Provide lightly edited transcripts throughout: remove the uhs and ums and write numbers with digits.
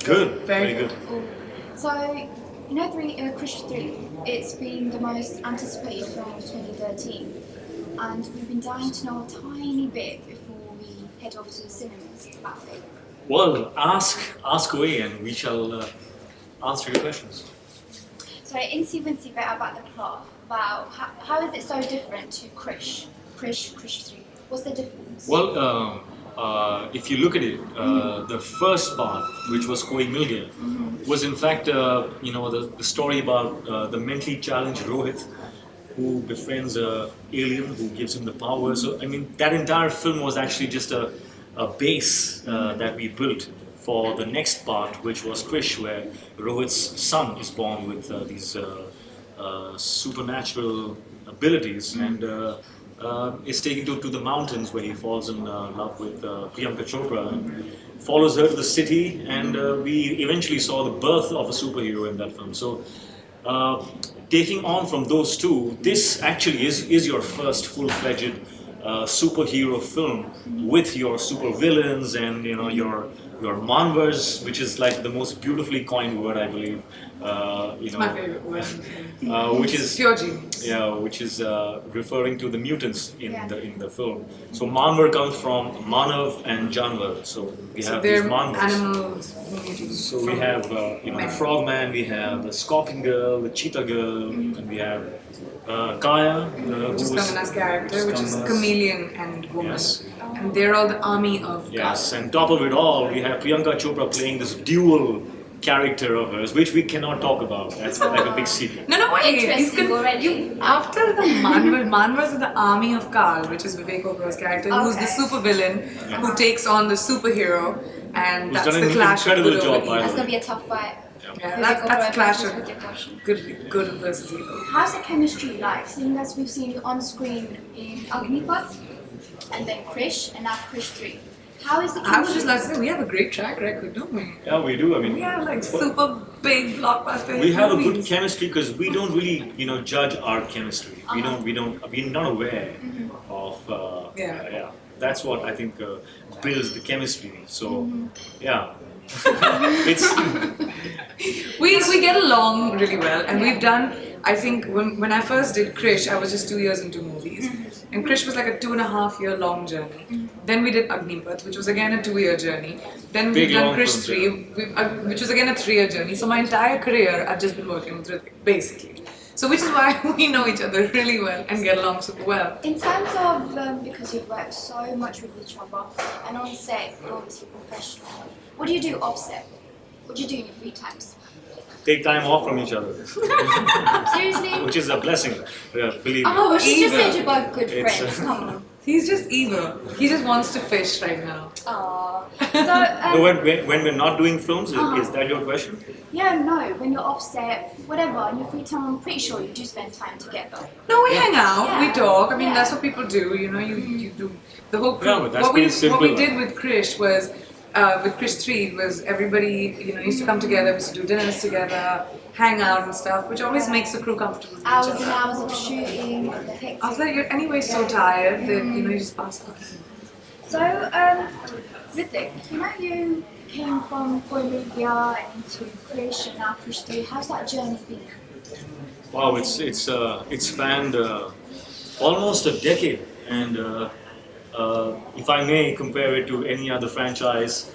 Good, Very good. Cool. So, Krrish 3, it's been the most anticipated film of 2013, and we've been dying to know a tiny bit before we head over to the cinemas about it. Well, ask away, and we shall answer your questions. So, Incy Wincy bit about the plot, about how is it so different to Krrish 3? What's the difference? Well, if you look at it, the first part, which was Koi Mil Gaya, was in fact, the story about the mentally challenged Rohit, who befriends an alien who gives him the power. So, I mean, that entire film was actually just a base that we built for the next part, which was Krrish, where Rohit's son is born with these supernatural abilities and is taken to the mountains where he falls in love with Priyanka Chopra and follows her to the city, and we eventually saw the birth of a superhero in that film. So taking on from those two, this actually is your first full-fledged superhero film with your supervillains and your manvas, which is like the most beautifully coined word, I believe. my favorite word. Which is Pure genius. yeah, which is referring to the mutants in the film. So Manvar comes from Manav and Janvar. So we have these They're Manvars. animals. Mutants So we have the Frogman, we have the Scorpion Girl, the Cheetah Girl, and we have Kaya, who Just is Kamana's character, which is Kamana's- chameleon and woman. Yes. And they're all the army of Yes, and top of it all, we have Priyanka Chopra playing this dual character of hers, which we cannot talk about. That's like a big secret. No, wait. Interesting already. After the Manvas are the army of Kal, which is Vivek Oberoi's character, who's the Okay. super villain who takes on the superhero, and Who's that's done the an clash of incredible good job, over by the evil. That's gonna be a tough fight. Yeah, that's clash of Hrithik Roshan. good versus evil. How's the chemistry like? Seeing as we've seen you on screen in Agnipath, and then Krrish, and now Krrish 3. How is the chemistry? I would just like to say we have a great track record, don't we? Yeah, we do. I mean, We have like super big blockbuster. we have a good movies. chemistry because we don't really, judge our chemistry. We're not aware of. Yeah. That's what I think builds the chemistry. So, yeah, it's We get along really well, and we've done. I think when I first did Krrish, I was just 2 years into movies, and Krrish was like a 2.5-year long journey. Then we did Agnipath, which was again a 2-year journey. Then Big, we've done long Krrish films, 3, which was again a 3-year journey. So my entire career, I've just been working with Hrithik, basically. So which is why we know each other really well and get along super well. In terms of, because you've worked so much with each other, and on set, you're obviously professional, what do you do off set? What do you do in your free times? take time off from each other, Seriously? which is a blessing. Believe me. Oh, well, she just Evil. said you're both good It's, friends. Come on. He's just evil. He just wants to fish right now. Aww. So So, when we're not doing films, is that your question? yeah, no, when you're off set, whatever, in your free time, I'm pretty sure you do spend time together. No, we hang out, Yeah. we talk. I mean, Yeah. that's what people do. You do the whole crew. Yeah, but that's what we pretty simple. what we did with Krrish was with Krrish 3 was everybody used to come together, we used to do dinners together, hang out and stuff, which always makes the crew comfortable with Hours each and other. hours of shooting, hectic. After that, you're anyway so tired that you just pass out. So, Hrithik, you came from Bolivia into Krrish and now Krrish 3. How's that journey been? Wow, it's spanned almost a decade, and if I may compare it to any other franchise,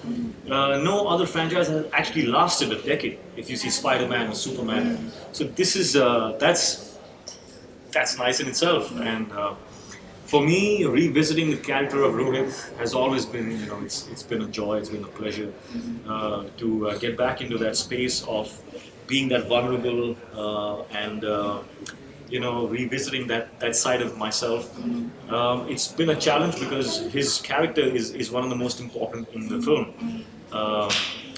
no other franchise has actually lasted a decade. If you see Spider-Man or Superman, so this is that's nice in itself. And for me, revisiting the character of Rohit has always been, it's been a joy, it's been a pleasure to get back into that space of being that vulnerable and revisiting that side of myself. It's been a challenge because his character is one of the most important in the film.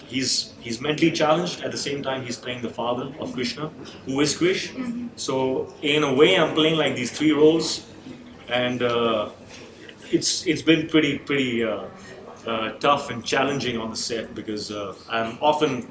He's mentally challenged, at the same time he's playing the father of Krishna, who is Krrish. So in a way I'm playing like these three roles, and it's been pretty tough and challenging on the set because I'm often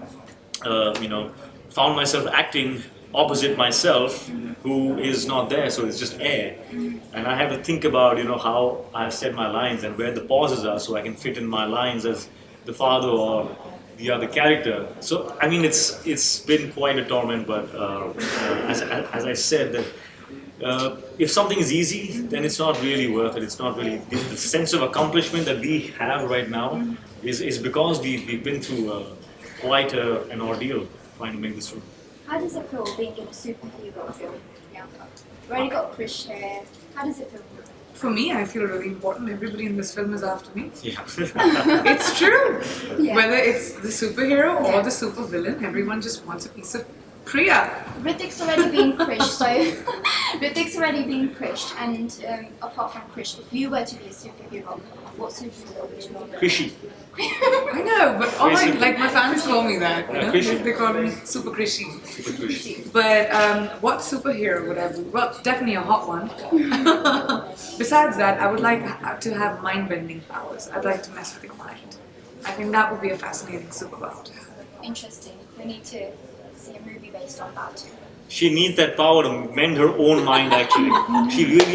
found myself acting opposite myself, who is not there, so it's just air, and I have to think about how I've said my lines and where the pauses are, so I can fit in my lines as the father or the other character. So I mean, it's been quite a torment. But as I said, that if something is easy, then it's not really worth it. It's not really the sense of accomplishment that we have right now is because we've been through quite an ordeal trying to make this film. How does it feel being in a superhero film, Priyanka? We've already got Krrish here. How does it feel? For me, I feel really important. Everybody in this film is after me. Yeah. It's true. Yeah. Whether it's the superhero or Yeah. the supervillain, everyone just wants a piece of Priya. Hrithik's already been Krrish, so Hrithik's already been Krrish, and apart from Krrish, if you were to be a superhero, what superhero would you be? Krishy. I know, but all my, like my fans call me that. You know? Krishy. They call me Super Krishy. Super Krishy. But what superhero would I be? Well, definitely a hot one. Besides that, I would like to have mind-bending powers. I'd like to mess with your mind. I think that would be a fascinating superpower to have. Interesting. We need to see a movie based on that too. She needs that power to mend her own mind. Actually,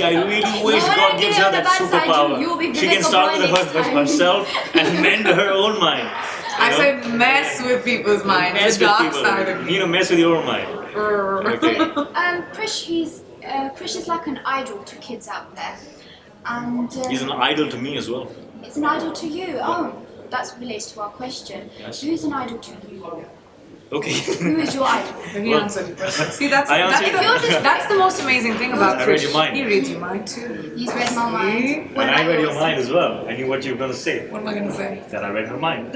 I really wish No, God no, gives no, her the that bad side, superpower. you'll be She can Vivek start with Oberoi next time. herself and mend her own mind. I said mess with people's minds. Mess The with dark people. side of You me. need to mess with your own mind. Okay. Krrish is like an idol to kids out there, and He's an idol to me as well. it's an idol to you. Oh, that relates to our question. Yes. Who's an idol to you? Okay. Who is your idol? Then he Well, answered your question. See, that's I answered that's the most amazing thing about I read Krrish. your mind. He reads your mind too. He's read my mind. See? What And I about read your yours? mind as well. I knew what you were going to say. What am I gonna say? That I read her mind.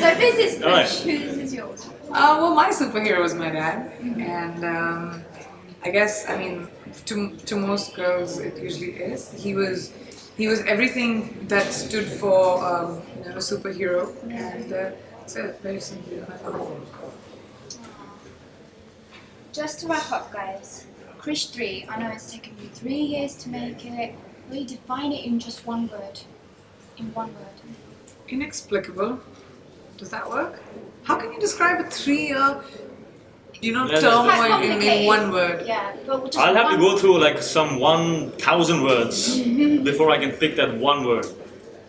So if this is Alright. Krrish, whose is yours? Well, my superhero is my dad, and I guess I mean to most girls it usually is. He was everything that stood for you know, a superhero, and so very simply my father. Just to wrap up, guys. Krrish 3, I know it's taken you 3 years to make it. Will you define it in just one word? In one word. Inexplicable. Does that work? How can you describe a 3-year, you know, That's turmoil quite in complicated. one word? Yeah, but just I'll have to one- go through like some 1,000 words before I can pick that one word.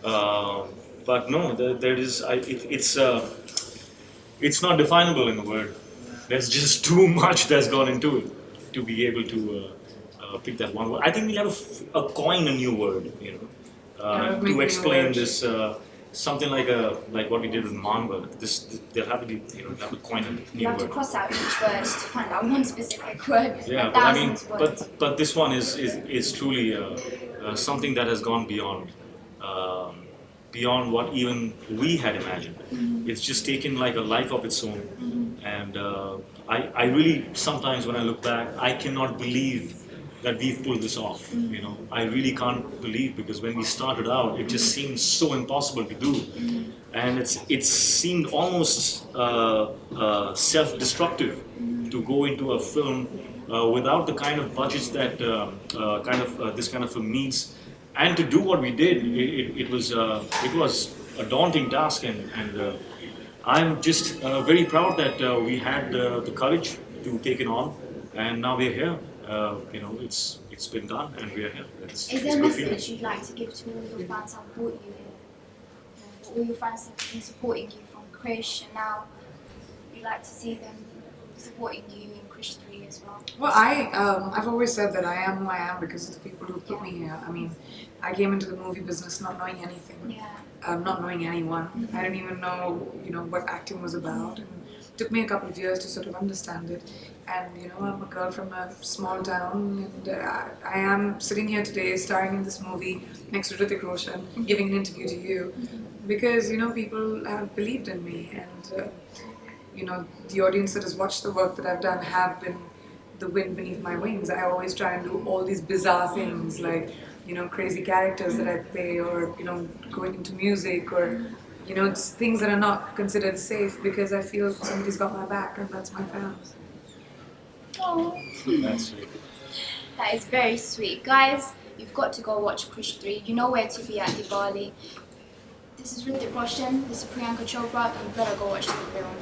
But no, there is. It's not definable in a word. There's just too much that's gone into it to be able to pick that one word. I think we'll have coin a new word, you know, Yeah, make to new explain words. this. Something like what we did with Manga. They'll have to be, you know, have to coin a You new have to word. cross out each word to find out one specific word. Yeah, and but I mean, thousands words. but this one is truly something that has gone beyond what even we had imagined. It's just taken like a life of its own, and I really sometimes when I look back, I cannot believe that we've pulled this off. You know, I really can't believe, because when we started out, it just seemed so impossible to do, and it seemed almost self-destructive to go into a film without the kind of budgets that this kind of film needs, and to do what we did. It was a daunting task, and I'm just very proud that we had the courage to take it on, and now we're here. You know, it's been done, and we're here. Is It's there a good feeling. message you'd like to give to all your fans that have brought you here? All your fans that have been supporting you from Krrish, and now you'd like to see them supporting you in Krrish 3 as well? Well, I've always said that I am who I am because of the people who put me here. I mean, I came into the movie business not knowing anything, not knowing anyone. I didn't even know, you know, what acting was about, and it took me a couple of years to sort of understand it. And you know, I'm a girl from a small town, and I am sitting here today, starring in this movie next to Hrithik Roshan, giving an interview to you, because you know, people have believed in me, and you know, the audience that has watched the work that I've done have been the wind beneath my wings. I always try and do all these bizarre things, like, you know, crazy characters that I play, or, you know, going into music, or, you know, it's things that are not considered safe, because I feel somebody's got my back, and that's my fans. Oh, That's sweet. that is very sweet. Guys, you've got to go watch Krrish 3. You know where to be at Diwali. This is Hrithik Roshan, this is Priyanka Chopra. You better go watch the film.